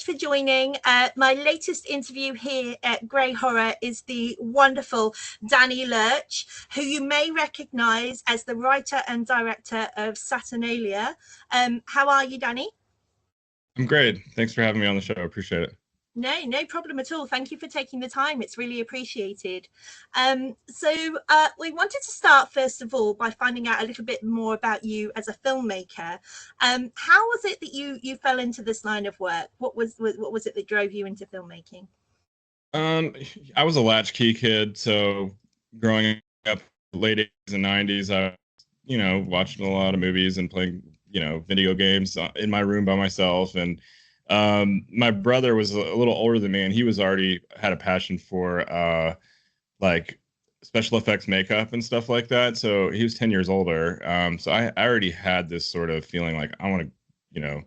for joining. My latest interview here at Grey Horror is the wonderful Danny Lerch, who you may recognise as the writer and director of Saturnalia. How are you, Danny? I'm great. Thanks for having me on the show. I appreciate it. No problem at all. Thank you for taking the time. It's really appreciated. We wanted to start, first of all, by finding out a little bit more about you as a filmmaker. How was it that you fell into this line of work? What was it that drove you into filmmaking? I was a latchkey kid, so growing up late 80s and 90s, I, watching a lot of movies and playing, video games in my room by myself. And my brother was a little older than me, and he was already had a passion for like special effects makeup and stuff like that. So he was 10 years older. So I already had this sort of feeling like I want to,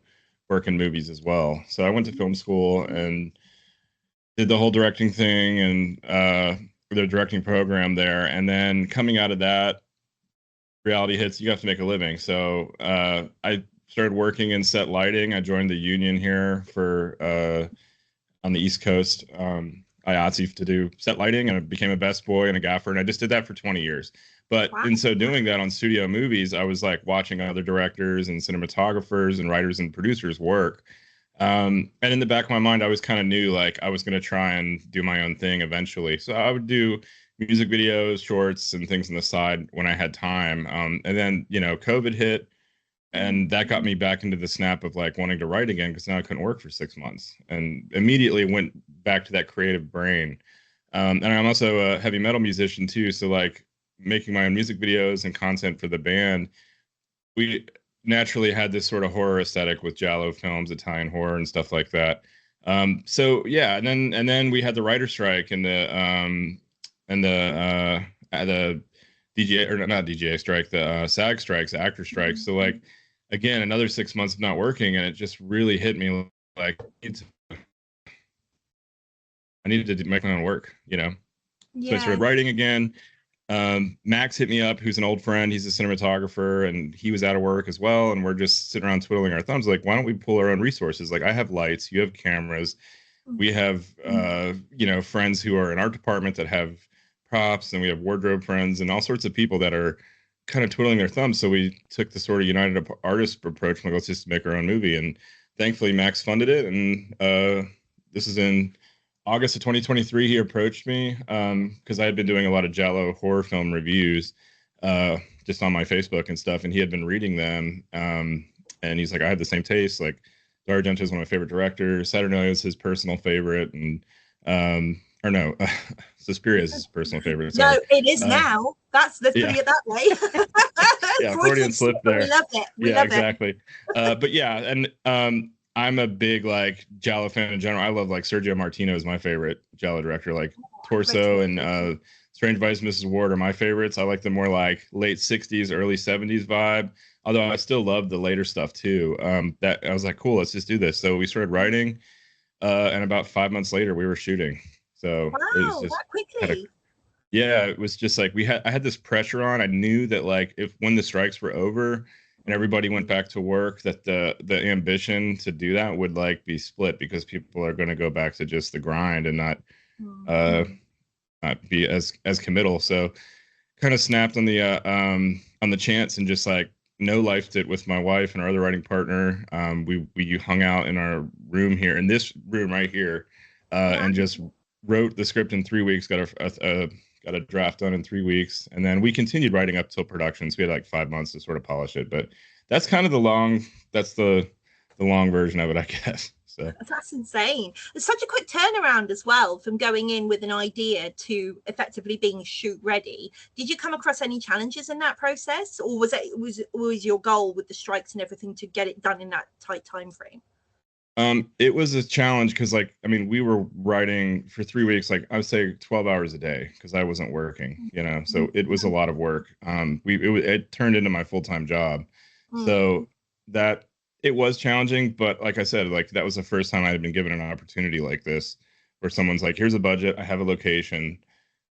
work in movies as well. So I went to film school and did the whole directing thing and the directing program there. And then coming out of that, reality hits, you have to make a living. So I started working in set lighting. I joined the union here for on the East Coast, IATSE, to do set lighting, and I became a best boy and a gaffer, and I just did that for 20 years. But in so doing that on studio movies, I was like watching other directors and cinematographers and writers and producers work. And in the back of my mind, I was kind of knew like I was going to try and do my own thing eventually. So I would do music videos, shorts, and things on the side when I had time. And then, COVID hit, and that got me back into the snap of like wanting to write again, because now I couldn't work for 6 months, and immediately went back to that creative brain. And I'm also a heavy metal musician too. So like making my own music videos and content for the band, we naturally had this sort of horror aesthetic with Giallo films, Italian horror and stuff like that. So yeah, and then we had the writer strike and the DGA, or not DGA strike, the SAG strikes, actor strikes. So like, again, another 6 months of not working, and it just really hit me like I needed to make my own work, So I started writing again. Max hit me up, who's an old friend. He's a cinematographer, and he was out of work as well. And we're just sitting around twiddling our thumbs, like, why don't we pull our own resources? Like, I have lights, you have cameras, we have, friends who are in art department that have props, and we have wardrobe friends and all sorts of people that are kind of twiddling their thumbs. So we took the sort of United Artists approach, like, let's just make our own movie. And thankfully Max funded it. And this is in August of 2023. He approached me because I had been doing a lot of Giallo horror film reviews just on my Facebook and stuff, and he had been reading them. And he's like, I have the same taste. Like, Dario Argento is one of my favorite directors. Saturnalia is his personal favorite, and or no, Suspiria is his personal favorite. Sorry. No, it is now. Let's put it that way. Yeah, Freudian slip there. We love it. We love exactly. But yeah, and I'm a big like Giallo fan in general. I love like Sergio Martino is my favorite Giallo director. Like Torso and Strange Vice Mrs. Ward are my favorites. I like the more like late 60s, early 70s vibe. Although I still love the later stuff too. That I was like, cool, let's just do this. So we started writing, and about 5 months later, we were shooting. So it was just that quickly. Yeah, it was just like I had this pressure on. I knew that like when the strikes were over and everybody went back to work, that the ambition to do that would like be split, because people are going to go back to just the grind and not be as committal. So kind of snapped on the chance and just like no-lifed it with my wife and our other writing partner. We hung out in our room here, in this room right here, and just wrote the script in 3 weeks, got a draft done in 3 weeks, and then we continued writing up till production. So we had like 5 months to sort of polish it. But that's kind of the long version of it, I guess. So that's insane. It's such a quick turnaround as well, from going in with an idea to effectively being shoot ready. Did you come across any challenges in that process, or was your goal with the strikes and everything to get it done in that tight time frame? It was a challenge because, like, I mean, we were writing for 3 weeks, like I would say 12 hours a day, because I wasn't working, so it was a lot of work. It turned into my full-time job. So that it was challenging, but like I said, like that was the first time I had been given an opportunity like this, where someone's like, here's a budget, I have a location,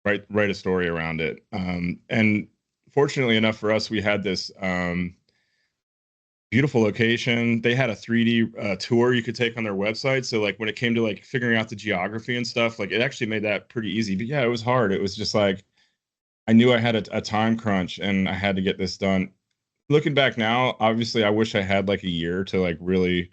write a story around it. And fortunately enough for us, we had this beautiful location. They had a 3D tour you could take on their website. So like when it came to like figuring out the geography and stuff, like it actually made that pretty easy. But yeah, it was hard. It was just like I knew I had a time crunch and I had to get this done. Looking back now, obviously I wish I had like a year to like really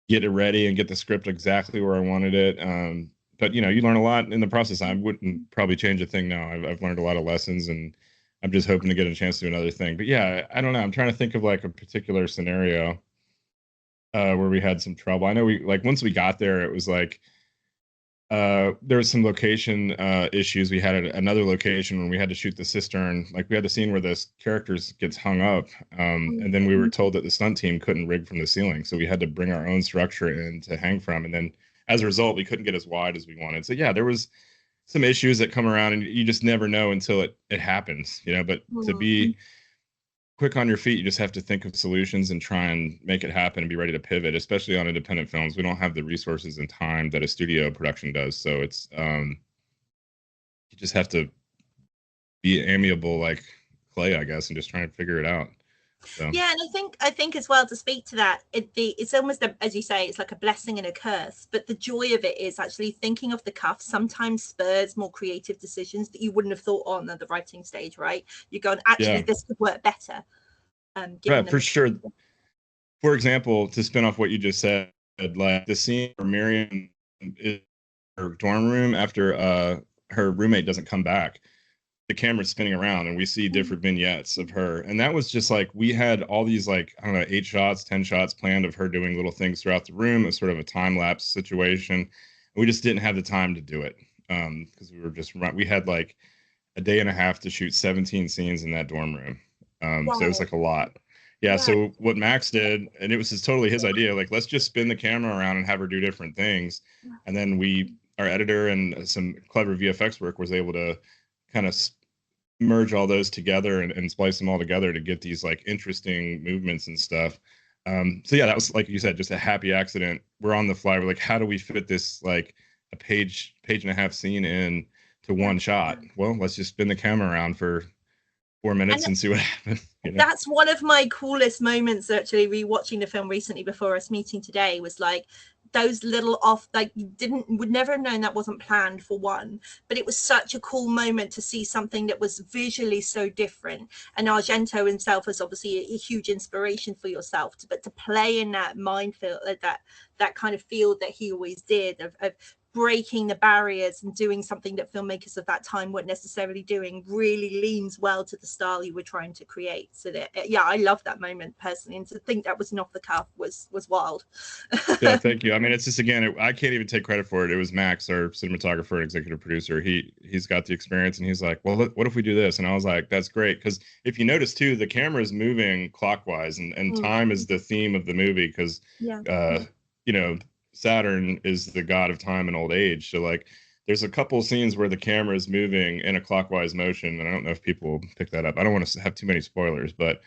get it ready and get the script exactly where I wanted it. But you know, you learn a lot in the process. I wouldn't probably change a thing now. I've learned a lot of lessons, and I'm just hoping to get a chance to do another thing. But yeah, I don't know. I'm trying to think of like a particular scenario where we had some trouble. I know we like once we got there, it was like there was some location issues. We had another location when we had to shoot the cistern. Like we had the scene where this characters gets hung up, and then we were told that the stunt team couldn't rig from the ceiling, so we had to bring our own structure in to hang from. And then as a result, we couldn't get as wide as we wanted. So yeah, there was some issues that come around, and you just never know until it happens, you know. But to be quick on your feet, you just have to think of solutions and try and make it happen and be ready to pivot, especially on independent films. We don't have the resources and time that a studio production does. So it's you just have to be amiable like clay, I guess, and just try and figure it out. So. Yeah, and I think as well, to speak to that, it's almost as you say, it's like a blessing and a curse. But the joy of it is actually thinking of the cuff sometimes spurs more creative decisions that you wouldn't have thought on at the writing stage, right? You're going, actually, this could work better. Right, for sure. For example, to spin off what you just said, like the scene where Miriam is in her dorm room after her roommate doesn't come back, the camera's spinning around and we see different vignettes of her. And that was just like, we had all these like, I don't know, 8 shots, 10 shots planned of her doing little things throughout the room. It was sort of a time lapse situation. We just didn't have the time to do it because we had like a day and a half to shoot 17 scenes in that dorm room. Wow. So it was like a lot. Yeah. So what Max did, and it was totally his idea, like, let's just spin the camera around and have her do different things. And then our editor and some clever VFX work was able to kind of merge all those together and splice them all together to get these like interesting movements and stuff. So yeah, that was, like you said, just a happy accident. We're on the fly. We're like, how do we fit this like a page and a half scene in to one shot? Well, let's just spin the camera around for 4 minutes and see what happens. You know? That's one of my coolest moments, actually, rewatching the film recently before us meeting today, was like those little off, like you would never have known that wasn't planned for one, but it was such a cool moment to see something that was visually so different. And Argento himself was obviously a huge inspiration for yourself, but to play in that minefield, that kind of field that he always did of breaking the barriers and doing something that filmmakers of that time weren't necessarily doing, really leans well to the style you were trying to create. So that, yeah, I love that moment personally, and to think that wasn't off the cuff was wild. Yeah, thank you. I mean, it's just, again, I can't even take credit for it. It was Max, our cinematographer and executive producer. He's got the experience, and he's like, well, what if we do this? And I was like, that's great, because if you notice too, the camera is moving clockwise, and time is the theme of the movie, because you know, Saturn is the god of time and old age. So like there's a couple scenes where the camera is moving in a clockwise motion, and I don't know if people pick that up. I don't want to have too many spoilers, but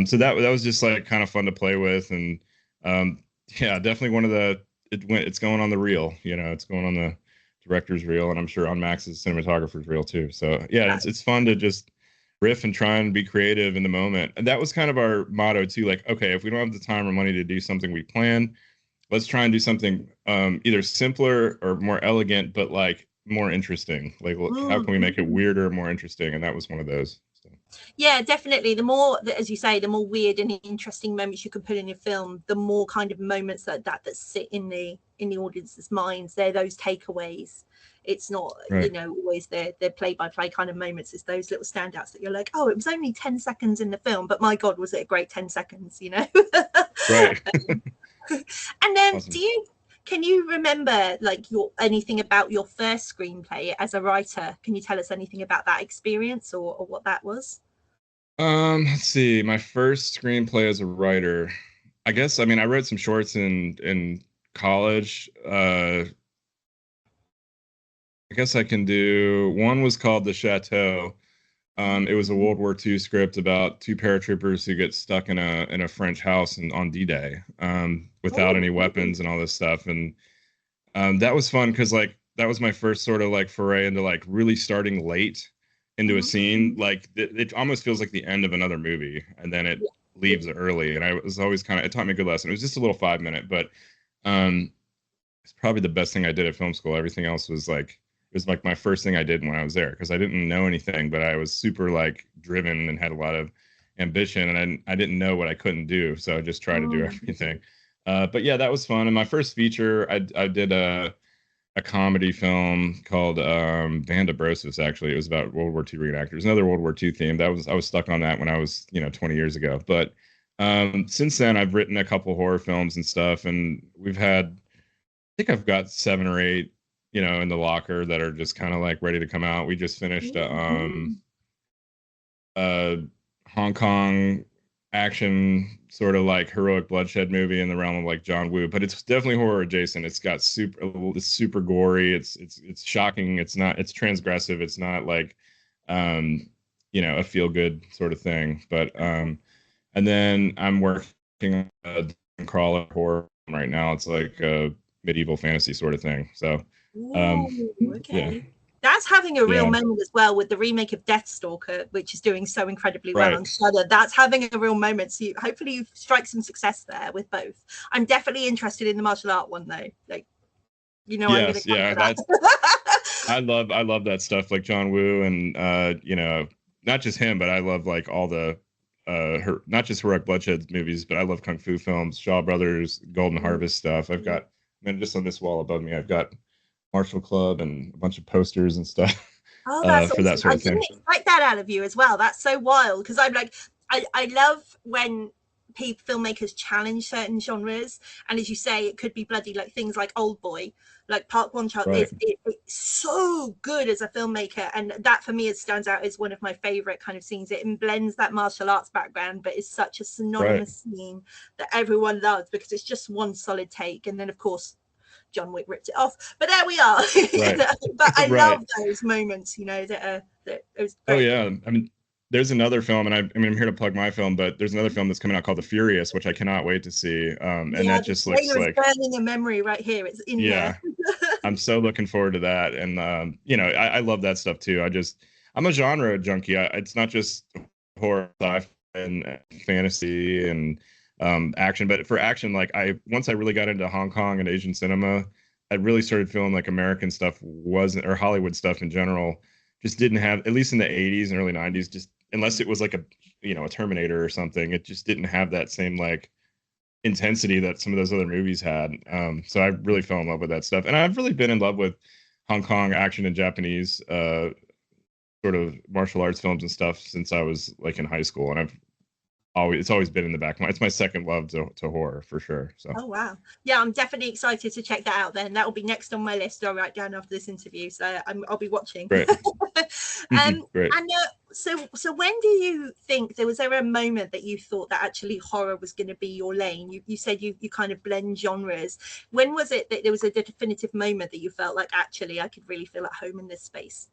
so that was just like kind of fun to play with. And yeah, definitely one of it's going on the reel, you know, it's going on the director's reel, and I'm sure on Max's cinematographer's reel too. So yeah, it's fun to just riff and try and be creative in the moment. And that was kind of our motto too. Like, okay, if we don't have the time or money to do something we plan, let's try and do something either simpler or more elegant, but like more interesting. Like, how can we make it weirder, more interesting? And that was one of those. So. Yeah, definitely. The more, as you say, the more weird and interesting moments you can put in your film, the more kind of moments that sit in the audience's minds. They're those takeaways. It's not, you know, always the play-by-play kind of moments. It's those little standouts that you're like, oh, it was only 10 seconds in the film, but my God, was it a great 10 seconds, you know? Right. And then awesome. Can you remember like anything about your first screenplay as a writer? Can you tell us anything about that experience or what that was? Let's see. My first screenplay as a writer, I guess, I mean, I wrote some shorts in college. I guess I can do one. Was called The Chateau. It was a World War II script about 2 paratroopers who get stuck in a French house on D-Day without any weapons and all this stuff. And that was fun because like that was my first sort of like foray into like really starting late into a scene. Like it almost feels like the end of another movie, and then it leaves early, and I was always kind of, it taught me a good lesson. It was just a little 5 minute, but it's probably the best thing I did at film school. Everything else was like, it was like my first thing I did when I was there, because I didn't know anything, but I was super like driven and had a lot of ambition, and I didn't know what I couldn't do, so I just tried to do everything. But yeah, that was fun. And my first feature, I did a comedy film called Band of Brosis. Actually, it was about World War II reenactors, another World War II theme. I was stuck on that when I was 20 years ago. But since then, I've written a couple horror films and stuff, and we've had, I think I've got 7 or 8, in the locker that are just kind of like ready to come out. We just finished Hong Kong action, sort of like heroic bloodshed movie in the realm of like John Woo, but it's definitely horror adjacent. It's got it's super gory. It's shocking. It's transgressive. It's not like, a feel good sort of thing. But and then I'm working on a crawler horror right now. It's like a medieval fantasy sort of thing. So, okay. Yeah. That's having a real moment as well, with the remake of Deathstalker, which is doing so incredibly well on Shudder. That's having a real moment. So hopefully you strike some success there with both. I'm definitely interested in the martial art one though. Like, yes, I love that stuff, like John Woo, and not just him, but I love like all the not just heroic bloodshed movies, but I love kung fu films, Shaw Brothers, Golden Harvest stuff. I've got, just on this wall above me, I've got Martial Club and a bunch of posters and stuff. Oh, that's for that sort of thing. I didn't expect that out of you as well. That's so wild, because I'm like, I love when filmmakers challenge certain genres, and as you say, it could be bloody, like things like Old Boy, like Park Chan-wook is it's so good as a filmmaker, and that for me stands out as one of my favorite kind of scenes. It blends that martial arts background, but it's such a synonymous scene that everyone loves because it's just one solid take, and then of course John Wick ripped it off, but there we are. But I love those moments, that was great. Oh yeah, I mean, there's another film, and I'm here to plug my film, but there's another film that's coming out called The Furious, which I cannot wait to see. And that just looks like burning a memory right here. It's in there. I'm so looking forward to that, and I love that stuff too. I'm a genre junkie. It's not just horror, sci-fi, and fantasy, and action, but for action, like once I really got into Hong Kong and Asian cinema, I really started feeling like American stuff wasn't, or Hollywood stuff in general, just didn't have, at least in the 80s and early 90s, just unless it was like a Terminator or something, it just didn't have that same like intensity that some of those other movies had. So I really fell in love with that stuff, and I've really been in love with Hong Kong action and Japanese sort of martial arts films and stuff since I was like in high school, and it's always been in the back of my, it's my second love to horror for sure. So wow, yeah, I'm definitely excited to check that out. Then that will be next on my list. I'll write down after this interview, so I'll be watching. Great. Great. And so when do you think there was ever a moment that you thought that actually horror was going to be your lane? You said you kind of blend genres. When was it that there was a definitive moment that you felt like, actually I could really feel at home in this space?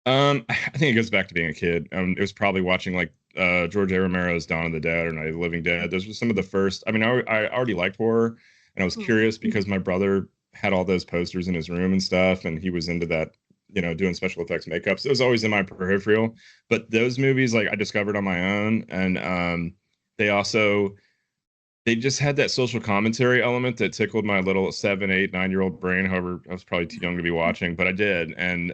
I think it goes back to being a kid. It was probably watching like George A. Romero's Dawn of the Dead or Night of the Living Dead. Those were some of the first. I mean, I already liked horror, and I was curious because my brother had all those posters in his room and stuff, and he was into that, doing special effects makeup. So it was always in my peripheral. But those movies, like, I discovered on my own, and they just had that social commentary element that tickled my little 7, 8, 9-year-old brain. However, I was probably too young to be watching, but I did. And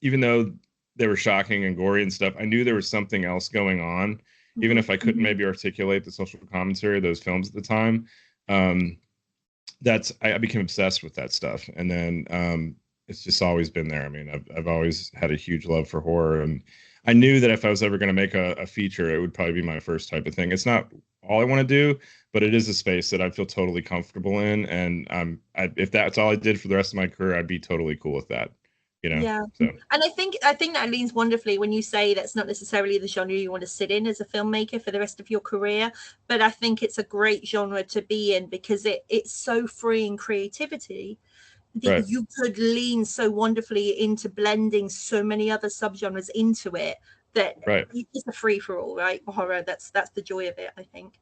even though they were shocking and gory and stuff, I knew there was something else going on, even if I couldn't maybe articulate the social commentary of those films at the time. I became obsessed with that stuff, and then it's just always been there. I mean, I've always had a huge love for horror, and I knew that if I was ever going to make a feature, it would probably be my first type of thing. It's not all I want to do, but it is a space that I feel totally comfortable in, and if that's all I did for the rest of my career, I'd be totally cool with that. Yeah. So. And I think that leans wonderfully when you say that's not necessarily the genre you want to sit in as a filmmaker for the rest of your career, but I think it's a great genre to be in because it's so free in creativity that you could lean so wonderfully into blending so many other subgenres into it that it's a free for all, right? Horror, that's the joy of it, I think.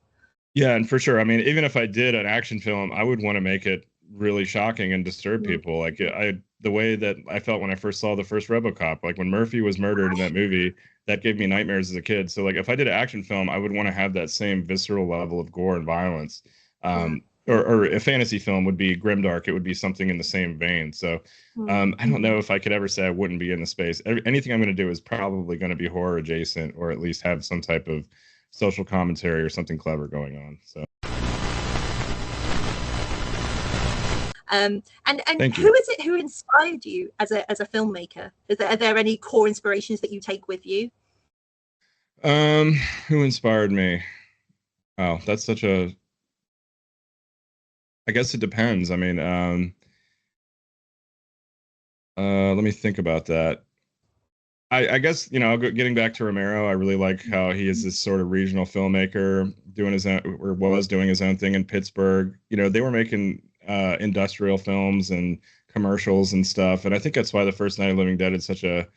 Yeah, and for sure. I mean, even if I did an action film, I would want to make it really shocking and disturb people. Like the way that I felt when I first saw the first RoboCop, like when Murphy was murdered in that movie, that gave me nightmares as a kid. So like if I did an action film, I would want to have that same visceral level of gore and violence. Or a fantasy film would be grimdark. It would be something in the same vein. So I don't know if I could ever say I wouldn't be in the space. Anything I'm going to do is probably going to be horror adjacent, or at least have some type of social commentary or something clever going on. So. And who is it who inspired you as a filmmaker? Are there any core inspirations that you take with you? Who inspired me? Oh, that's such a. I guess it depends. I mean, let me think about that. I guess, getting back to Romero, I really like how he is this sort of regional filmmaker doing his own, or was doing his own thing in Pittsburgh. They were making industrial films and commercials and stuff. And I think that's why The First Night of Living Dead had such a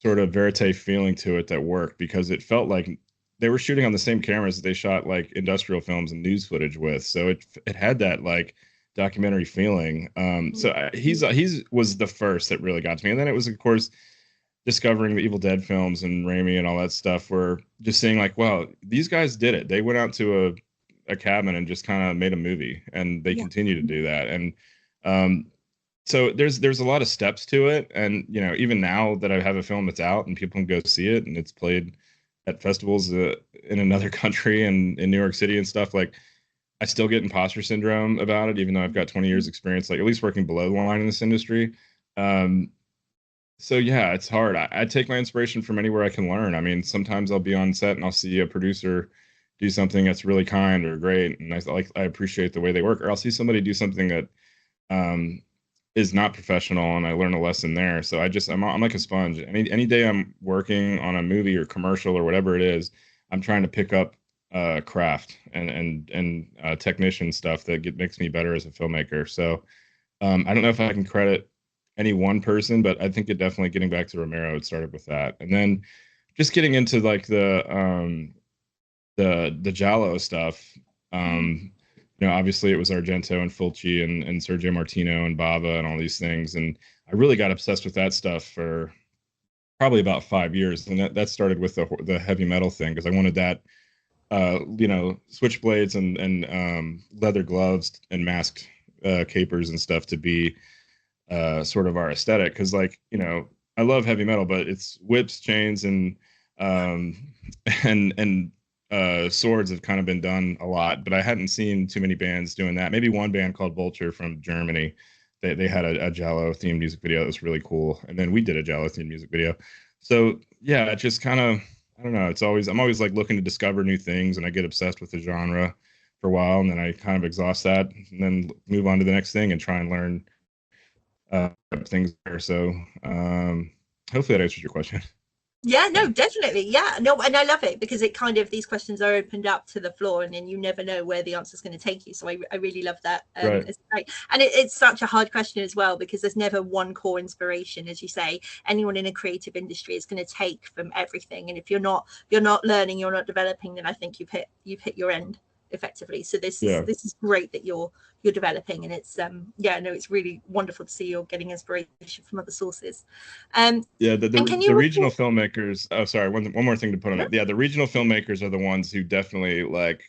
sort of verite feeling to it that worked, because it felt like they were shooting on the same cameras that they shot like industrial films and news footage with. So it had that like documentary feeling. So he's was the first that really got to me. And then it was, of course, discovering the Evil Dead films and Raimi and all that stuff, where just seeing like, wow, these guys did it. They went out to a cabin and just kind of made a movie, and they continue to do that. And so there's a lot of steps to it. And, even now that I have a film that's out and people can go see it and it's played at festivals in another country and in New York City and stuff, like I still get imposter syndrome about it, even though I've got 20 years experience, like at least working below the line in this industry. So yeah, it's hard. I take my inspiration from anywhere I can learn. I mean, sometimes I'll be on set and I'll see a producer do something that's really kind or great, and I appreciate the way they work. Or I'll see somebody do something that is not professional, and I learn a lesson there. So I'm like a sponge. Any day I'm working on a movie or commercial or whatever it is, I'm trying to pick up craft and technician stuff that makes me better as a filmmaker. So I don't know if I can credit any one person, but I think getting back to Romero, it started with that. And then just getting into like the Giallo stuff. Obviously it was Argento and Fulci and Sergio Martino and Bava and all these things. And I really got obsessed with that stuff for probably about 5 years. And that started with the heavy metal thing, because I wanted that, switchblades and leather gloves and masked capers and stuff to be sort of our aesthetic. Because I love heavy metal, but it's whips, chains, and swords have kind of been done a lot, but I hadn't seen too many bands doing that. Maybe one band called Vulture from Germany. They had a Giallo themed music video that was really cool, and then we did a Giallo themed music video. So yeah, it just kind of, I don't know. I'm always like looking to discover new things, and I get obsessed with the genre for a while, and then I kind of exhaust that, and then move on to the next thing and try and learn things there. So hopefully that answers your question. Yeah, no, definitely. Yeah, no, and I love it because it kind of, these questions are opened up to the floor, and then you never know where the answer is going to take you. So I really love that. Right. It's great. And it's such a hard question as well, because there's never one core inspiration. As you say, anyone in a creative industry is going to take from everything. And if you're not learning, you're not developing, then I think you've hit your end effectively. So this is great that you're developing, and it's it's really wonderful to see you're getting inspiration from other sources. The regional filmmakers, oh sorry, one more thing to put on it. Yeah, the regional filmmakers are the ones who definitely like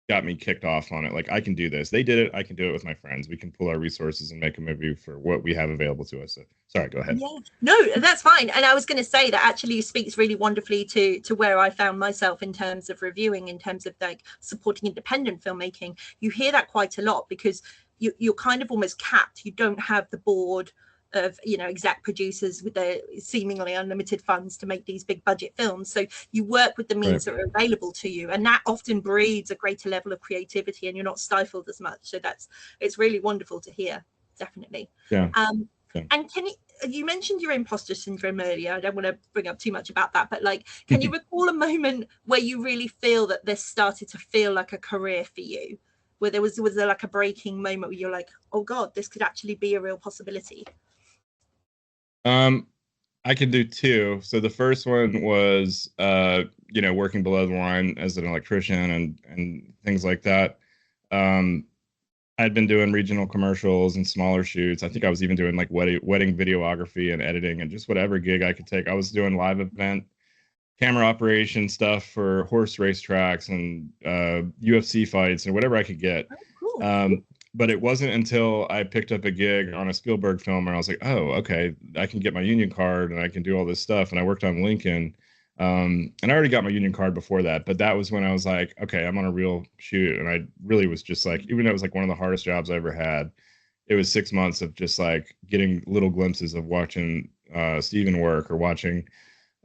got me kicked off on it. Like, I can do this. They did it. I can do it with my friends. We can pull our resources and make a movie for what we have available to us. So, sorry, go ahead. Yeah, no, that's fine. And I was going to say that actually speaks really wonderfully to where I found myself in terms of reviewing, in terms of like supporting independent filmmaking. You hear that quite a lot because you're kind of almost capped. You don't have the board of exec producers with their seemingly unlimited funds to make these big budget films, so you work with the means that are available to you, and that often breeds a greater level of creativity, and you're not stifled as much. So it's really wonderful to hear, definitely. And you mentioned your imposter syndrome earlier. I don't want to bring up too much about that, but like, can you recall a moment where you really feel that this started to feel like a career for you, where there was there like a breaking moment where you're like, oh god, this could actually be a real possibility? I can do two. So the first one was, working below the line as an electrician and things like that. I'd been doing regional commercials and smaller shoots. I think I was even doing like wedding videography and editing and just whatever gig I could take. I was doing live event camera operation stuff for horse race tracks and UFC fights and whatever I could get. Oh, cool. But it wasn't until I picked up a gig on a Spielberg film and I was like, oh, okay, I can get my union card and I can do all this stuff. And I worked on Lincoln. And I already got my union card before that, but that was when I was like, okay, I'm on a real shoot. And I really was just like, even though it was like one of the hardest jobs I ever had, it was 6 months of just like getting little glimpses of watching Steven work or watching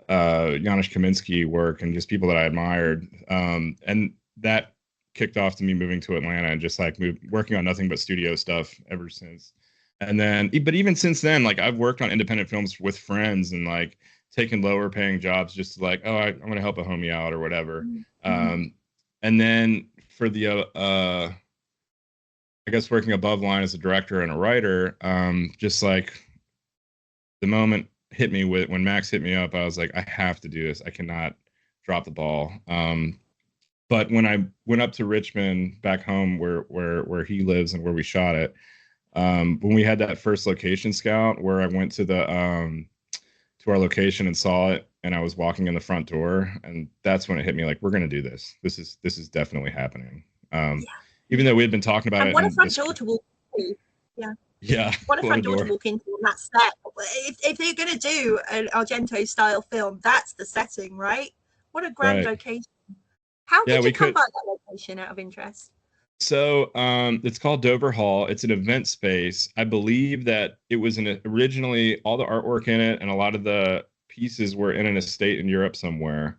Janusz Kaminski work and just people that I admired. And that kicked off to me moving to Atlanta and just like working on nothing but studio stuff ever since. And then, but even since then, like I've worked on independent films with friends and like taking lower paying jobs just to like, oh, I'm going to help a homie out or whatever. And then for the, I guess working above line as a director and a writer, just like the moment hit me with when Max hit me up, I was like, I have to do this. I cannot drop the ball. But when I went up to Richmond back home where he lives and where we shot it, when we had that first location scout where I went to the to our location and saw it and I was walking in the front door, and that's when it hit me like, we're gonna do this. This is definitely happening. Even though we had been talking about and it. What a front door to walk into. Yeah. Yeah. What a front door to walk into on that set. If they're going to do an Argento style film, that's the setting, right? What a grand location. How did you come by that location out of interest? So it's called Dover Hall. It's an event space. I believe that it was originally all the artwork in it and a lot of the pieces were in an estate in Europe somewhere.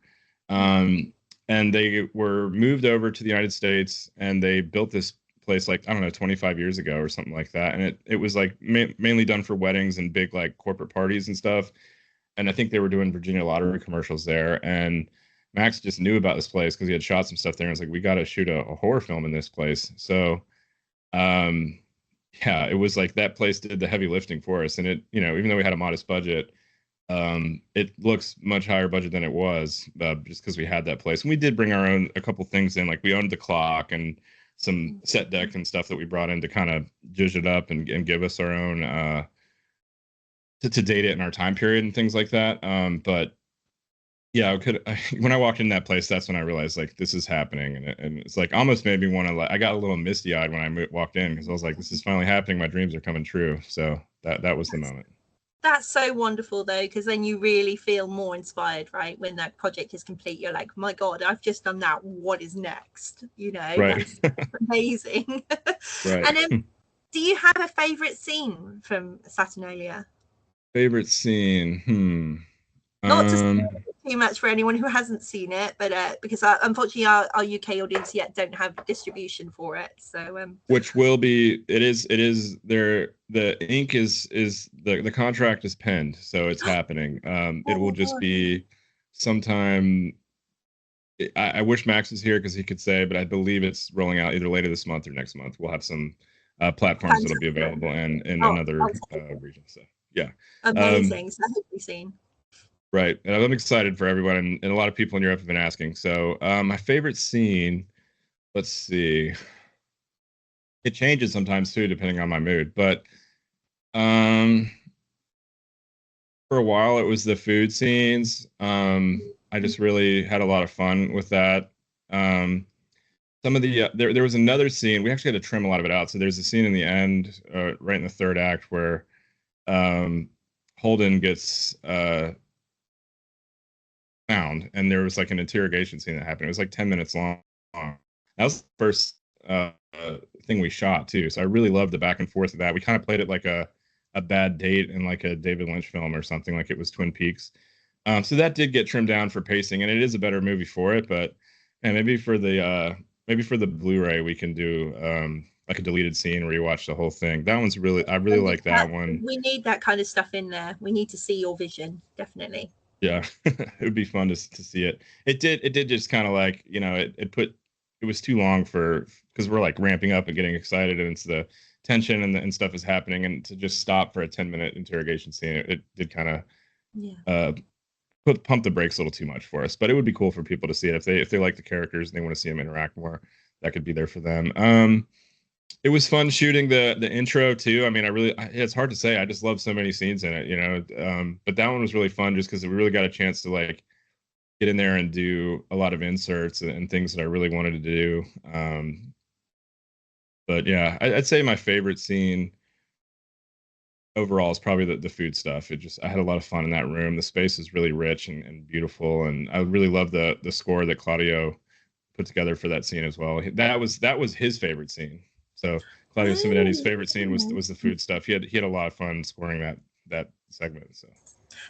And they were moved over to the United States and they built this place like, I don't know, 25 years ago or something like that. And it was like mainly done for weddings and big like corporate parties and stuff. And I think they were doing Virginia Lottery commercials there. And Max just knew about this place because he had shot some stuff there and was like, we got to shoot a horror film in this place. So, yeah, it was like that place did the heavy lifting for us. And it, you know, even though we had a modest budget, it looks much higher budget than it was just because we had that place. And we did bring a couple things in, like we owned the clock and some set deck and stuff that we brought in to kind of zhuzh it up and give us our own to date it in our time period and things like that. But yeah, when I walked in that place, that's when I realized like this is happening, and it's like almost made me want to. Like, I got a little misty eyed when I walked in because I was like, this is finally happening. My dreams are coming true. So that was the moment. That's so wonderful though, because then you really feel more inspired, right? When that project is complete, you're like, my God, I've just done that. What is next? You know, right. That's amazing. Right. And then, do you have a favorite scene from Saturnalia? Favorite scene? Not to spoil too much for anyone who hasn't seen it, but because unfortunately our UK audience yet don't have distribution for it. So which will be it is there. The ink is the contract is penned, so it's happening. It will just be sometime. I wish Max was here because he could say, but I believe it's rolling out either later this month or next month. We'll have some platforms that'll be available in another region. So yeah, amazing. So hopefully soon. Right. And I'm excited for everyone. And a lot of people in Europe have been asking. So my favorite scene, let's see. It changes sometimes too, depending on my mood. But for a while, it was the food scenes. I just really had a lot of fun with that. Some of the, there was another scene. We actually had to trim a lot of it out. So there's a scene in the end, right in the third act, where Holden gets found, and there was like an interrogation scene that happened. It was like 10 minutes long. That was the first thing we shot too, so I really loved the back and forth of that. We kind of played it like a bad date in like a David Lynch film or something, like it was Twin Peaks. So that did get trimmed down for pacing, and it is a better movie for it. But and maybe for the Blu-ray we can do like a deleted scene where you watch the whole thing. That one's really, I really like that one. We need that kind of stuff in there. We need to see your vision, definitely. Yeah, it would be fun to see it. It did just kind of like, you know, it was too long because we're like ramping up and getting excited, and it's the tension and stuff is happening, and to just stop for a 10-minute interrogation scene, it did kind of pump the brakes a little too much for us. But it would be cool for people to see it if they like the characters and they want to see them interact more. That could be there for them. It was fun shooting the intro too. I mean, it's hard to say. I just love so many scenes in it, you know. But that one was really fun just because we really got a chance to like get in there and do a lot of inserts and things that I really wanted to do. But yeah, I'd say my favorite scene overall is probably the food stuff. I had a lot of fun in that room. The space is really rich and beautiful, and I really love the score that Claudio put together for that scene as well. That was his favorite scene. So Claudio Simonetti's favorite scene was the food stuff. He had a lot of fun scoring that segment. So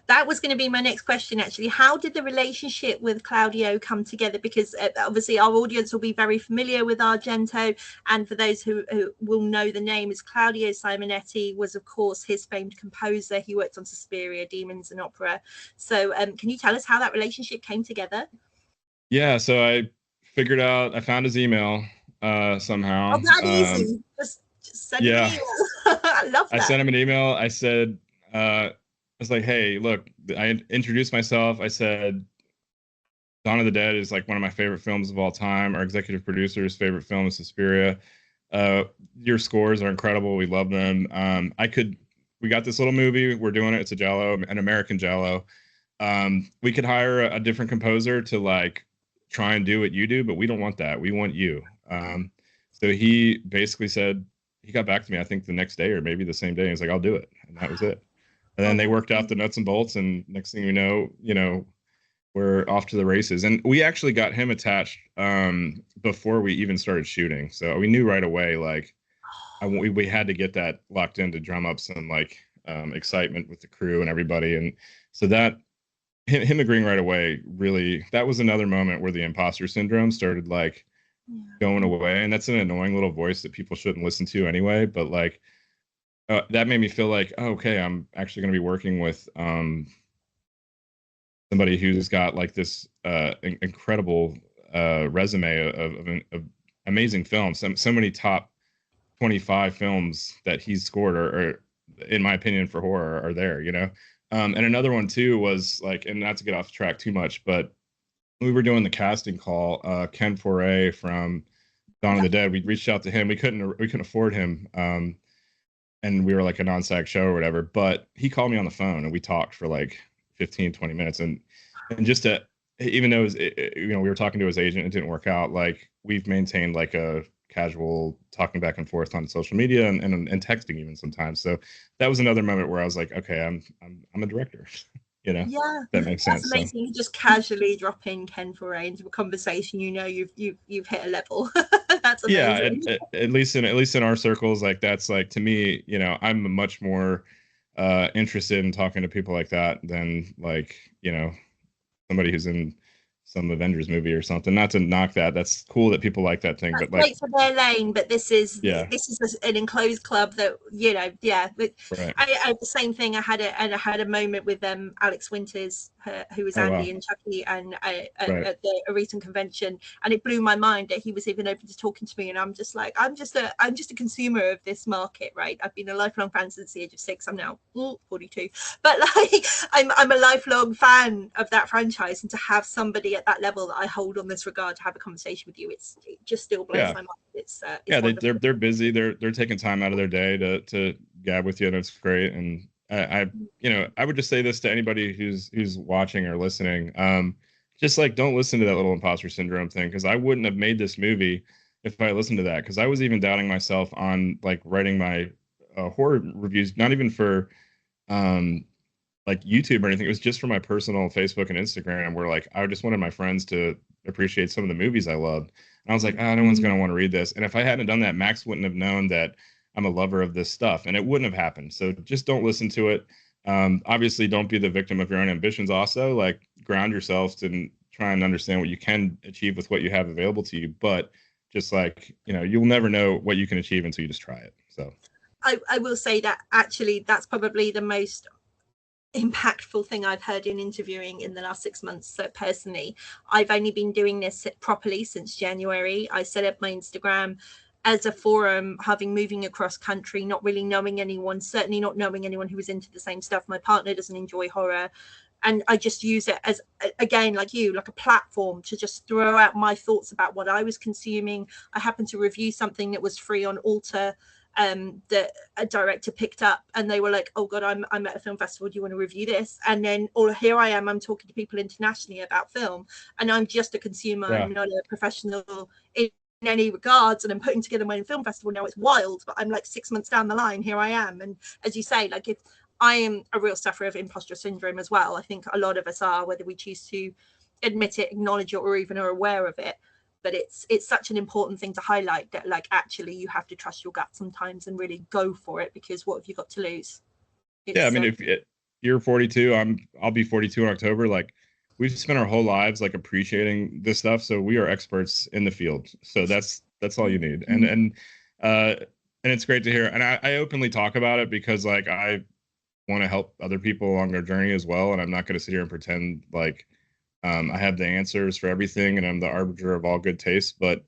that was going to be my next question, actually. How did the relationship with Claudio come together? Because obviously our audience will be very familiar with Argento, and for those who will know the name, is Claudio Simonetti was, of course, his famed composer. He worked on Suspiria, Demons and Opera. So can you tell us how that relationship came together? Yeah, so I found his email somehow. Oh, that easy. Just send him an email. I love that. I sent him an email. I said, I was like, hey, look, I introduced myself. I said, Dawn of the Dead is like one of my favorite films of all time. Our executive producer's favorite film is Suspiria. Your scores are incredible. We love them. We got this little movie. We're doing it. It's a Giallo, an American Giallo. We could hire a different composer to like try and do what you do, but we don't want that. We want you. So he basically said, he got back to me, I think the next day or maybe the same day. He's like, I'll do it. And that was it. And then they worked out the nuts and bolts. And next thing we know, we're off to the races. And we actually got him attached before we even started shooting. So we knew right away, like, we had to get that locked in to drum up some like excitement with the crew and everybody. And so that him agreeing right away, really, that was another moment where the imposter syndrome started like going away. And that's an annoying little voice that people shouldn't listen to anyway. But like, that made me feel like, oh, okay, I'm actually going to be working with somebody who's got like this incredible resume of amazing films. So many top 25 films that he's scored are, in my opinion, for horror are there, and another one too was like, and not to get off track too much, but we were doing the casting call, Ken Foray from Dawn of the Dead. We reached out to him. We couldn't afford him, and we were like a non-SAG show or whatever, but he called me on the phone and we talked for like 15, 20 minutes. And just to, even though we were talking to his agent, it didn't work out. Like, we've maintained like a casual talking back and forth on social media and texting even sometimes. So that was another moment where I was like, okay, I'm a director. Yeah, that makes sense. That's amazing. You just casually drop in Ken Foray into a conversation. You've hit a level. That's amazing. Yeah, at least in our circles, like that's like, to me, I'm much more interested in talking to people like that than like somebody who's in some Avengers movie or something. Not to knock that. That's cool that people like that thing. That's but like, great for their lane. But this is an enclosed club that But right. I had the same thing. I had a moment with Alex Winters, who was Andy and Chucky, and at a recent convention, and it blew my mind that he was even open to talking to me. And I'm just like, I'm just a consumer of this market, right? I've been a lifelong fan since the age of 6. I'm now 42, but like I'm a lifelong fan of that franchise, and to have somebody at that level that I hold on this regard to have a conversation with you, it just still blows my mind. It's they're busy. They're taking time out of their day to gab with you, and it's great. And I would just say this to anybody who's watching or listening. Just like, don't listen to that little imposter syndrome thing, because I wouldn't have made this movie if I listened to that, because I was even doubting myself on like writing my horror reviews, not even for like YouTube or anything. It was just for my personal Facebook and Instagram, where like I just wanted my friends to appreciate some of the movies I loved. And I was like, no one's going to want to read this. And if I hadn't done that, Max wouldn't have known that I'm a lover of this stuff, and it wouldn't have happened. So just don't listen to it. Obviously, don't be the victim of your own ambitions. Also, like, ground yourselves and try and understand what you can achieve with what you have available to you. But just like, you'll never know what you can achieve until you just try it. So I will say that actually that's probably the most impactful thing I've heard in interviewing in the last 6 months. So personally, I've only been doing this properly since January. I set up my Instagram as a forum, moving across country, not really knowing anyone, certainly not knowing anyone who was into the same stuff. My partner doesn't enjoy horror. and I just use it as, again, like you, like a platform to just throw out my thoughts about what I was consuming. I happened to review something that was free on Alta, that a director picked up, and they were like, oh god, I'm at a film festival, do you want to review this? And then here I am, I'm talking to people internationally about film, and I'm just a consumer. Yeah. I'm not a professional in any regards, and I'm putting together my own film festival now. It's wild, but I'm like 6 months down the line, here I am. And as you say, like, if I am a real sufferer of imposter syndrome as well, I think a lot of us are, whether we choose to admit it, acknowledge it, or even are aware of it. But it's such an important thing to highlight, that like actually you have to trust your gut sometimes and really go for it, because what have you got to lose? Yeah, I mean, if you're 42, I'll be 42 in October. Like, we've spent our whole lives like appreciating this stuff, so we are experts in the field. So that's all you need. And it's great to hear. And I openly talk about it because like I want to help other people along their journey as well. And I'm not going to sit here and pretend like I have the answers for everything and I'm the arbiter of all good taste. But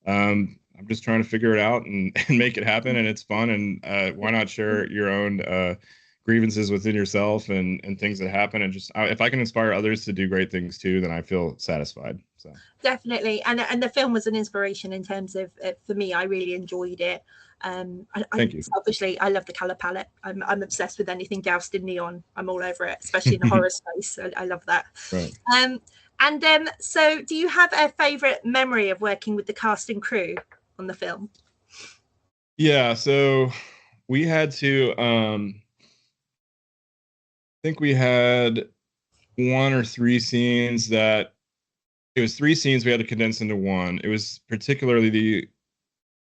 I'm just trying to figure it out and make it happen. And it's fun. And why not share your own grievances within yourself and things that happen, and just if I can inspire others to do great things too, then I feel satisfied. So definitely. And the film was an inspiration in terms of, for me, I really enjoyed it. Thank you. Selfishly, I love the color palette. I'm obsessed with anything doused in neon. I'm all over it, especially in the horror space. I love that. Right. So do you have a favorite memory of working with the cast and crew on the film? Yeah, so we had to I think we had 1 or 3 scenes that it was 3 scenes we had to condense into one. It was particularly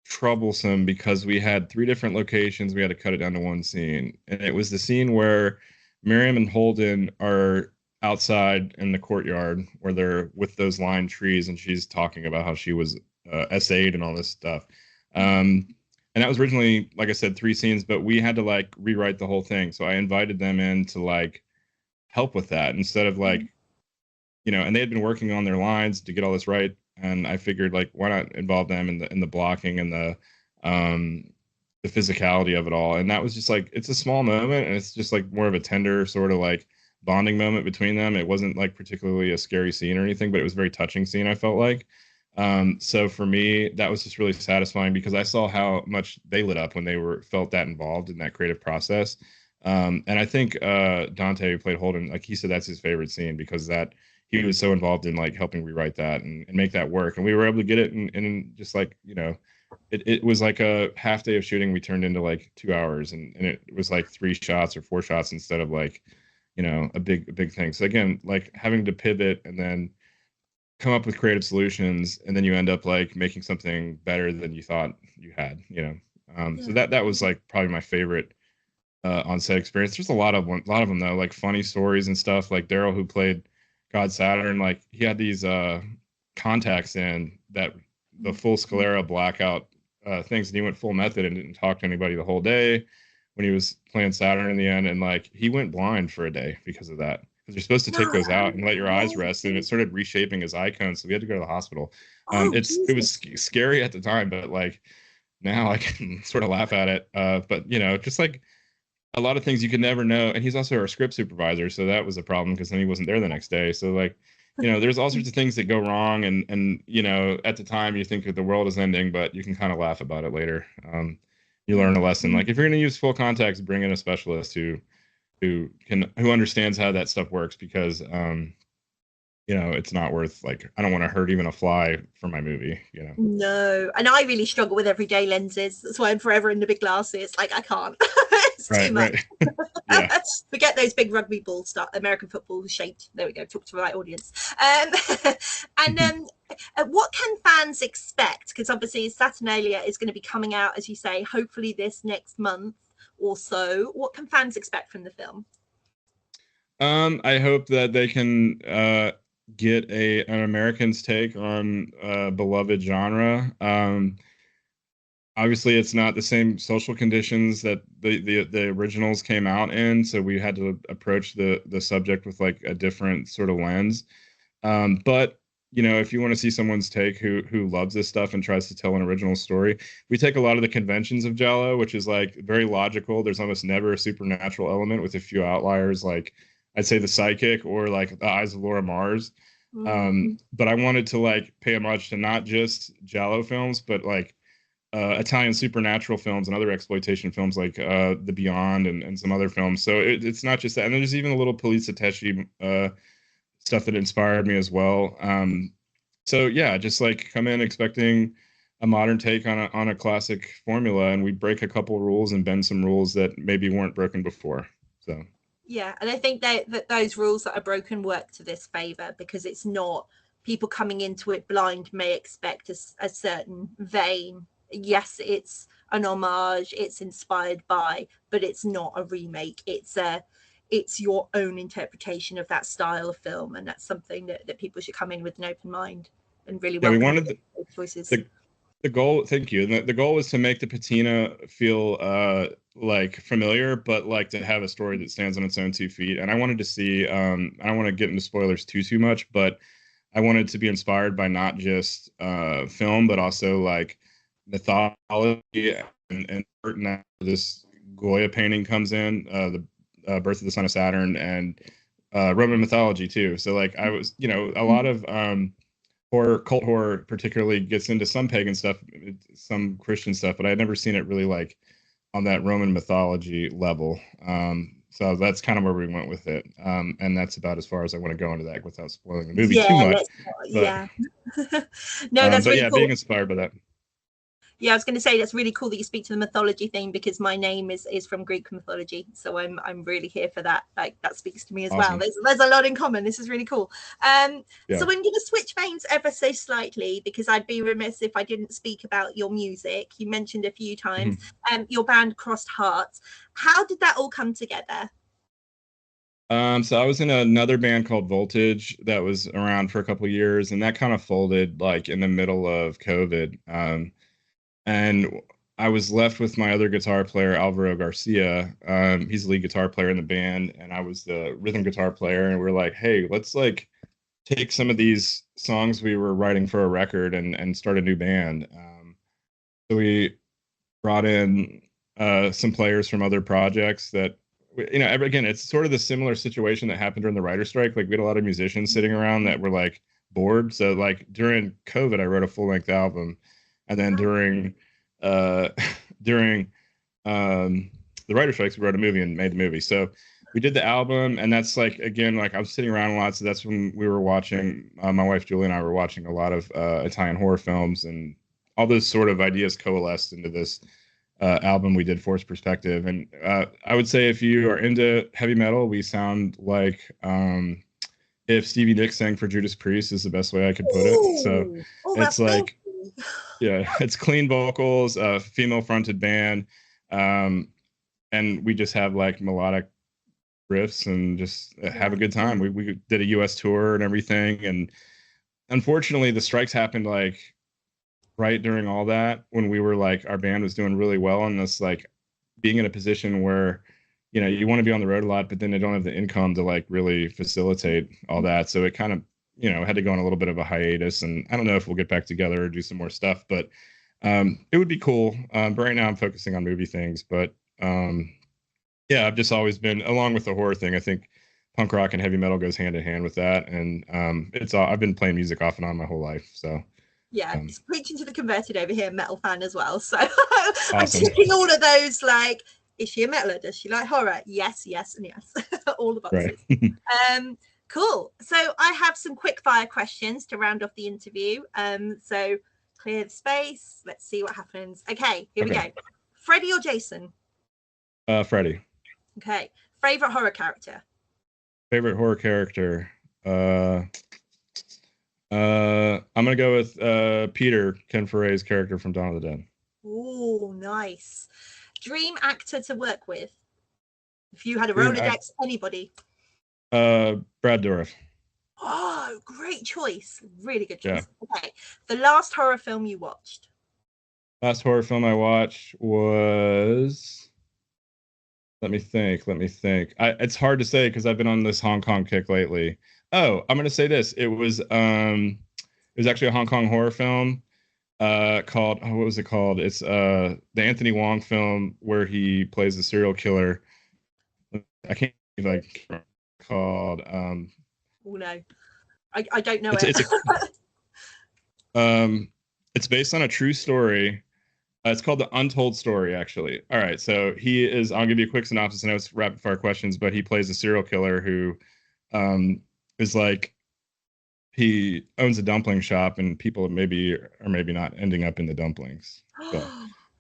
troublesome because we had 3 different locations. We had to cut it down to one scene. And it was the scene where Miriam and Holden are outside in the courtyard where they're with those lined trees, and she's talking about how she was essayed and all this stuff. And that was originally, like I said, 3 scenes, but we had to like rewrite the whole thing. So I invited them in to like help with that instead of like, and they had been working on their lines to get all this right. And I figured like, why not involve them in the blocking and the physicality of it all. And that was just like, it's a small moment, and it's just like more of a tender sort of like bonding moment between them. It wasn't like particularly a scary scene or anything, but it was a very touching scene, I felt like. So for me, that was just really satisfying because I saw how much they lit up when they felt that involved in that creative process. And I think Dante, who played Holden, like he said, that's his favorite scene because that he was so involved in like helping rewrite that and make that work. And we were able to get it in just like, it was like a half day of shooting we turned into like 2 hours, and it was like 3 shots or 4 shots instead of like, a big thing. So again, like having to pivot and then come up with creative solutions, and then you end up like making something better than you thought you had, So that was like probably my favorite on set experience. There's a lot of them though, like funny stories and stuff. Like Daryl, who played God Saturn, like he had these contacts in that the full sclera blackout things, and he went full method and didn't talk to anybody the whole day when he was playing Saturn in the end, and like he went blind for a day because of that. Because you're supposed to take those out and let your eyes rest, and it started reshaping his eye cone, so we had to go to the hospital. It was scary at the time, but like now I can sort of laugh at it. But just like a lot of things you could never know. And he's also our script supervisor, so that was a problem because then he wasn't there the next day. So like, there's all sorts of things that go wrong, and at the time you think that the world is ending, but you can kind of laugh about it later. You learn a lesson. Like if you're going to use full contacts, bring in a specialist who understands how that stuff works, because it's not worth, like, I don't want to hurt even a fly for my movie, No, and I really struggle with everyday lenses. That's why I'm forever in the big glasses. Like I can't. It's too much. Yeah. Forget those big rugby ball stuff, American football shaped. There we go. Talk to the right audience. What can fans expect? Because obviously Saturnalia is going to be coming out, as you say, hopefully this next month or so. What can fans expect from the film? I hope that they can get an American's take on a beloved genre. Obviously, it's not the same social conditions that the originals came out in, so we had to approach the subject with like a different sort of lens. But if you want to see someone's take who loves this stuff and tries to tell an original story, we take a lot of the conventions of Giallo, which is like very logical. There's almost never a supernatural element, with a few outliers like I'd say The Psychic or like The Eyes of Laura Mars. Mm. But I wanted to like pay homage to not just Giallo films, but like Italian supernatural films and other exploitation films like The Beyond and some other films. So it's not just that. And there's even a little Police Attaché stuff that inspired me as well. So yeah, just like come in expecting a modern take on a classic formula, and we break a couple rules and bend some rules that maybe weren't broken before. So yeah, and I think that those rules that are broken work to this favor, because it's not people coming into it blind may expect a certain vein. Yes, it's an homage, it's inspired by, but it's not a remake. It's your own interpretation of that style of film, and that's something that people should come in with an open mind and really yeah, we welcome wanted choices. the goal. Thank you. The goal was to make the patina feel like familiar, but like to have a story that stands on its own 2 feet. And I wanted to see. I don't want to get into spoilers too much, but I wanted to be inspired by not just film, but also like mythology and this Goya painting comes in, the Birth of the Son of Saturn, and Roman mythology too. So like I was, a lot of cult horror particularly gets into some pagan stuff, some Christian stuff, but I'd never seen it really like on that Roman mythology level. So that's kind of where we went with it. And that's about as far as I want to go into that without spoiling the movie too much. Yeah. No, that's really cool. Being inspired by that. Yeah, I was going to say that's really cool that you speak to the mythology thing, because my name is from Greek mythology, so I'm really here for that. Like that speaks to me as well. There's a lot in common. This is really cool. So I'm going to switch veins ever so slightly, because I'd be remiss if I didn't speak about your music. You mentioned a few times your band Crossed Hearts. How did that all come together? So I was in another band called Voltage that was around for a couple of years, and that kind of folded like in the middle of COVID. And I was left with my other guitar player, Alvaro Garcia. He's the lead guitar player in the band, and I was the rhythm guitar player. And we're like, hey, let's like take some of these songs we were writing for a record and start a new band. So we brought in some players from other projects that, again, it's sort of the similar situation that happened during the writer strike. Like we had a lot of musicians sitting around that were like bored. So like during COVID, I wrote a full length album. And then during the writer strikes, we wrote a movie and made the movie. So we did the album, and that's like, again, like I was sitting around a lot. So that's when we were watching, my wife Julie and I were watching a lot of Italian horror films, and all those sort of ideas coalesced into this album we did, Forced Perspective. And I would say if you are into heavy metal, we sound like if Stevie Nicks sang for Judas Priest is the best way I could put it. So it's like, yeah, it's clean vocals, female fronted band. And we just have like melodic riffs and just have a good time. We did a US tour and everything. And unfortunately the strikes happened like right during all that, when we were like, our band was doing really well, and this like being in a position where, you want to be on the road a lot, but then they don't have the income to like really facilitate all that. So it kind of, had to go on a little bit of a hiatus, and I don't know if we'll get back together or do some more stuff, but it would be cool. But right now I'm focusing on movie things, but yeah, I've just always been, along with the horror thing, I think punk rock and heavy metal goes hand in hand with that. And I've been playing music off and on my whole life. So yeah, it's preaching to the converted over here, metal fan as well. So awesome. I'm ticking all of those, like, is she a metaler? Does she like horror? Yes, yes, and yes. All the boxes. Right. Cool. So I have some quick fire questions to round off the interview. So clear the space. Let's see what happens. Okay, here we go. Freddy or Jason? Freddy. Okay. Favorite horror character? Favorite horror character? I'm gonna go with Peter, Ken Foray's character from Dawn of the Dead. Oh, nice. Dream actor to work with? If you had a Rolodex, anybody? Brad Dourif. Oh, great choice. Really good choice. Yeah. Okay. The last horror film you watched? Last horror film I watched was, let me think. It's hard to say because I've been on this Hong Kong kick lately. Oh, I'm gonna say this. It was actually a Hong Kong horror film called, what was it called? It's the Anthony Wong film where he plays a serial killer. I can't like called. Oh no, I don't know it's, it. It's based on a true story. It's called The Untold Story, actually. All right, so he is. I'll give you a quick synopsis. I know it's rapid fire questions, but he plays a serial killer who is like he owns a dumpling shop, and people maybe or maybe not ending up in the dumplings. So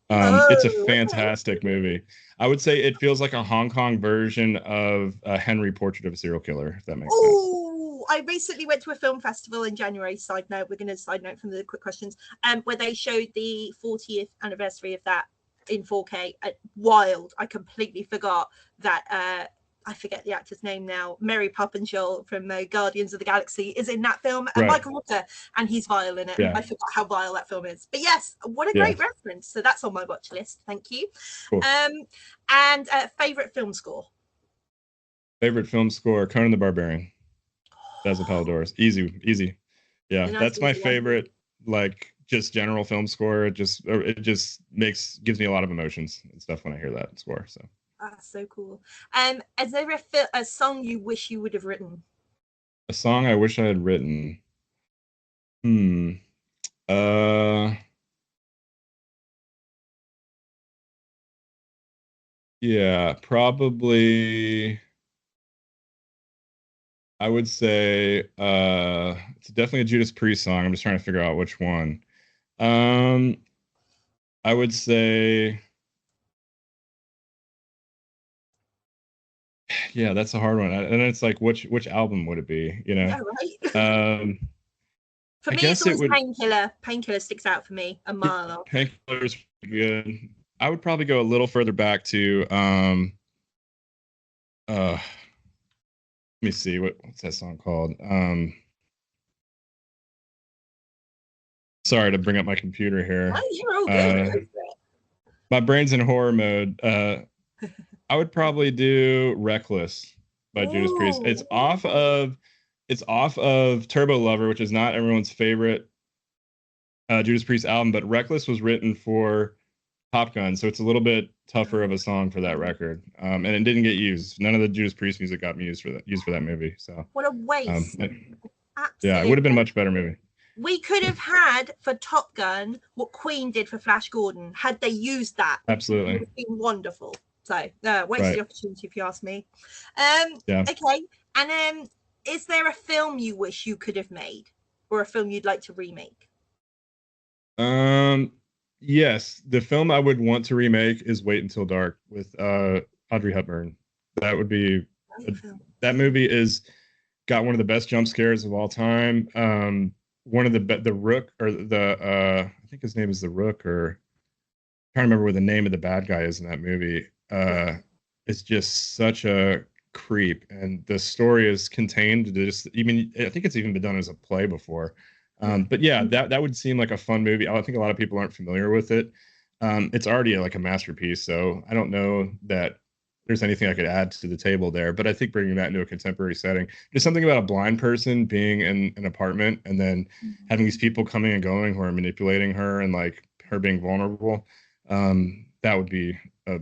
it's a Oh, okay. fantastic movie. I would say it feels like a Hong Kong version of Henry Portrait of a Serial Killer, if that makes sense. Oh, I recently went to a film festival in January. Side note, we're going to side note from the quick questions, where they showed the 40th anniversary of that in 4K. Wild. I completely forgot that. I forget the actor's name now. Mary Poppenshaw from Guardians of the Galaxy is in that film, and Right. Michael Rooker, and he's vile in it. Yeah. I forgot how vile that film is. But yes, what a Yeah. great reference. So that's on my watch list. Thank you. Cool. And favorite film score. Favorite film score: Conan the Barbarian. That's a Pallador's. Easy. Yeah, Nice that's my easy one. favorite. Like just general film score. It just gives me a lot of emotions and stuff when I hear that score. So. That's so cool. Is there a song you wish you would have written? A song I wish I had written. Yeah, probably. I would say it's definitely a Judas Priest song. I'm just trying to figure out which one. I would say, yeah, that's a hard one. And it's like, which album would it be? You know? Yeah, right. For I me, guess it's always it would. Painkiller. Painkiller sticks out for me a mile off. Painkiller's good. I would probably go a little further back to let me see what's that song called? Sorry to bring up my computer here. Oh, you're all good. My brain's in horror mode. I would probably do Reckless by Judas Priest. It's off of Turbo Lover, which is not everyone's favorite Judas Priest album, but Reckless was written for Top Gun, so it's a little bit tougher of a song for that record. And it didn't get used. None of the Judas Priest music got used for that movie. So what a waste. Yeah, it would have been a much better movie. We could have had for Top Gun what Queen did for Flash Gordon had they used that. Absolutely. It would have been wonderful. So wasted the opportunity if you ask me. Yeah. Okay. And is there a film you wish you could have made or a film you'd like to remake? Yes, the film I would want to remake is Wait Until Dark with Audrey Hepburn. That would be that movie is got one of the best jump scares of all time. One of the Rook or the I think his name is the Rook, or I'm trying to remember what the name of the bad guy is in that movie. It's just such a creep, and the story is contained to just even I think it's even been done as a play before. But yeah, that would seem like a fun movie. I think a lot of people aren't familiar with it. It's already like a masterpiece, so I don't know that there's anything I could add to the table there. But I think bringing that into a contemporary setting, there's something about a blind person being in an apartment and then having these people coming and going who are manipulating her and like her being vulnerable. That would be a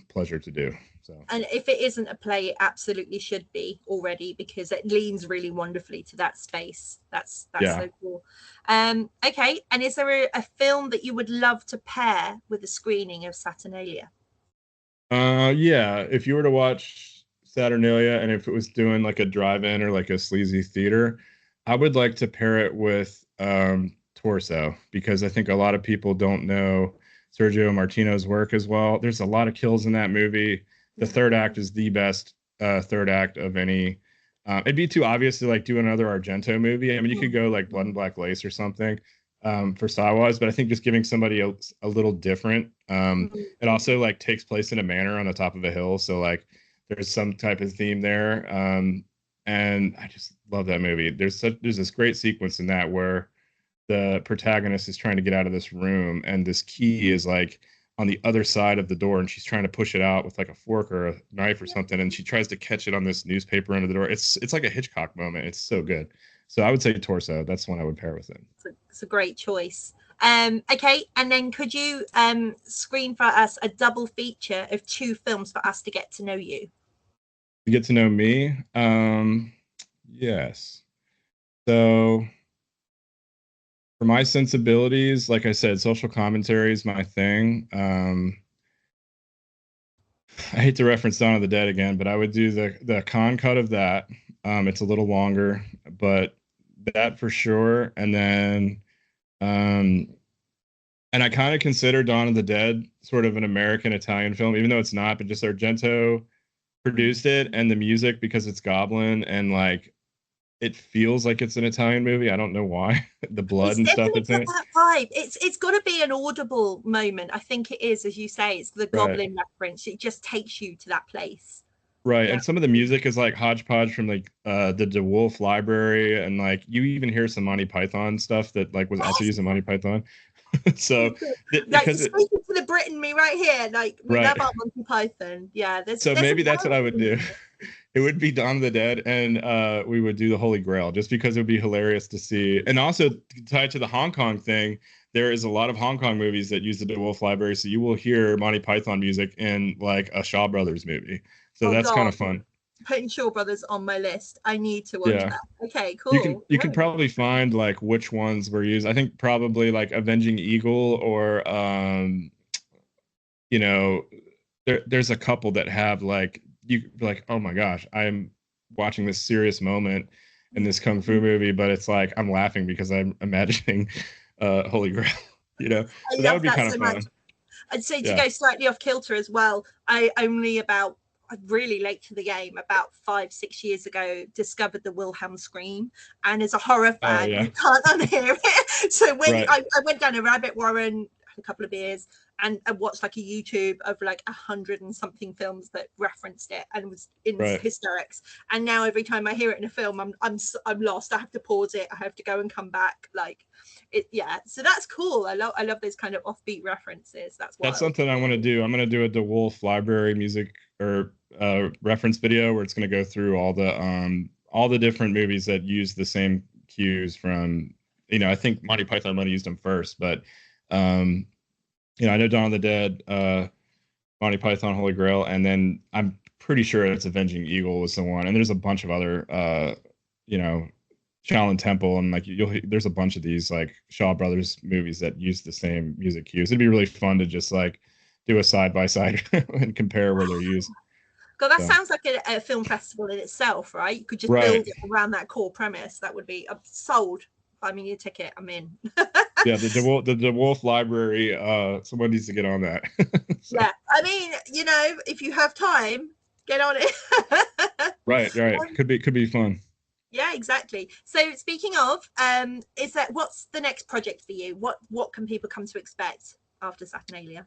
pleasure to do. So. And if it isn't a play, it absolutely should be already, because it leans really wonderfully to that space. That's so cool. Okay, and is there a film that you would love to pair with a screening of Saturnalia? Yeah, if you were to watch Saturnalia and if it was doing like a drive-in or like a sleazy theater, I would like to pair it with Torso, because I think a lot of people don't know Sergio Martino's work as well. There's a lot of kills in that movie. The third act is the best third act of any. It'd be too obvious to like do another Argento movie. I mean, you could go like Blood and Black Lace or something for style-wise, but I think just giving somebody a little different. It also like takes place in a manor on the top of a hill, so like there's some type of theme there. And I just love that movie. There's this great sequence in that where the protagonist is trying to get out of this room, and this key is like on the other side of the door, and she's trying to push it out with like a fork or a knife or something, and she tries to catch it on this newspaper under the door. It's like a Hitchcock moment. It's so good. So I would say Torso. That's one I would pair with it. It's a great choice. Okay, and then could you screen for us a double feature of 2 films for us to get to know you? get to know me. Yes. So for my sensibilities, like I said, social commentary is my thing. I hate to reference Dawn of the Dead again, but I would do the con cut of that. It's a little longer, but that for sure. And then, and I kind of consider Dawn of the Dead sort of an American Italian film, even though it's not. But just Argento produced it, and the music, because it's Goblin and like it feels like it's an Italian movie. I don't know why. The blood and stuff that's in it. That vibe. It's got to be an audible moment. I think it is, as you say. It's the Goblin reference. It just takes you to that place. Right. Yeah. And some of the music is like hodgepodge from like the DeWolf library, and like you even hear some Monty Python stuff that like was also used in Monty Python. So like speaking to the Brit in me right here, like we know about Monty Python. Yeah, so maybe that's what I would do. It would be Dawn of the Dead, and we would do the Holy Grail, just because it would be hilarious to see. And also tied to the Hong Kong thing, there is a lot of Hong Kong movies that use the DeWolf library, so you will hear Monty Python music in like a Shaw Brothers movie. So that's kind of fun. Putting Shaw Brothers on my list. I need to watch that. Okay, cool. You can probably find like which ones were used. I think probably like Avenging Eagle, or you know, there's a couple that have like, you like, oh my gosh, I'm watching this serious moment in this kung fu movie, but it's like I'm laughing because I'm imagining Holy Grail, you know. So that would be kind of fun. I'd say to go slightly off kilter as well, I only about really late to the game, about 5-6 years ago, discovered the Wilhelm scream, and as a horror fan, you can't unhear it. So when I went down a rabbit warren, had a couple of beers, and I watched like a YouTube of like 100 and something films that referenced it, and was in hysterics. And now every time I hear it in a film, I'm lost. I have to pause it. I have to go and come back. Like it, yeah. So that's cool. I love those kind of offbeat references. That's something I want to do. I'm going to do a DeWolf library music or reference video where it's going to go through all the different movies that use the same cues from, you know, I think Monty Python might have used them first, but you know, I know Dawn of the Dead, Monty Python, Holy Grail, and then I'm pretty sure it's Avenging Eagle was the one. And there's a bunch of other, you know, Shaolin Temple, and like there's a bunch of these like Shaw Brothers movies that use the same music cues. It'd be really fun to just like do a side by side and compare where they're used. God, that sounds like a film festival in itself, right? You could just build it around that core premise. That would be sold. Buy me a ticket. I'm in. Yeah, the DeWolf library. Someone needs to get on that. So. Yeah, I mean, you know, if you have time, get on it. Right. Could be fun. Yeah, exactly. So speaking of, what's the next project for you? What can people come to expect after Saturnalia?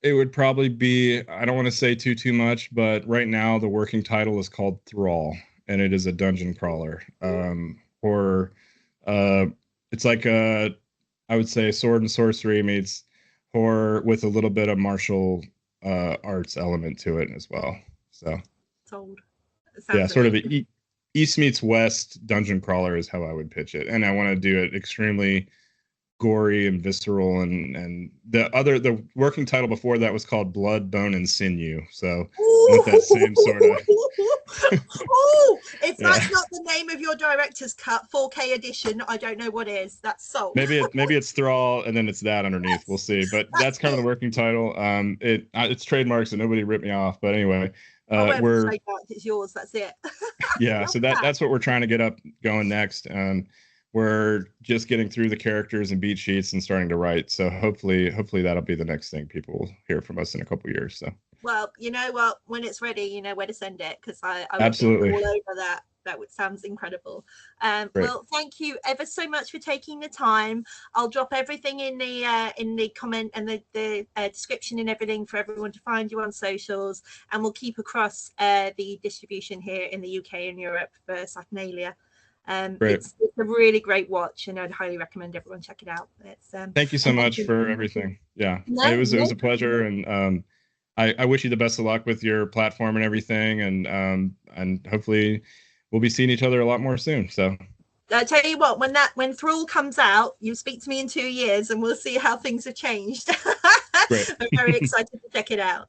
It would probably be, I don't want to say too much, but right now the working title is called Thrall, and it is a dungeon crawler. Or it's like I would say sword and sorcery meets horror with a little bit of martial arts element to it as well. So sold. Yeah, sort of a East meets West dungeon crawler is how I would pitch it, and I want to do it extremely gory and visceral, and the working title before that was called Blood, Bone, and Sinew. So with that same sort of if that's not the name of your director's cut 4K edition, I don't know what is. That's sold. Maybe it's Thrall and then it's that underneath. We'll see. But that's kind of the working title. It's trademarked, so nobody ripped me off. But anyway, it's yours. That's it. Yeah, so that's what we're trying to get up going next. We're just getting through the characters and beat sheets and starting to write. So hopefully that'll be the next thing people will hear from us in a couple of years. So well, you know what? When it's ready, you know where to send it, because I absolutely all over that. That sounds incredible. Well, thank you ever so much for taking the time. I'll drop everything in the comment and the description and everything for everyone to find you on socials, and we'll keep across the distribution here in the UK and Europe for Saturnalia. It's a really great watch, and I'd highly recommend everyone check it out. Thank you so much for everything. Yeah, it was a pleasure, and I wish you the best of luck with your platform and everything, and hopefully we'll be seeing each other a lot more soon. So I tell you what, when Thrall comes out, you speak to me in 2 years, and we'll see how things have changed. Great. I'm very excited to check it out.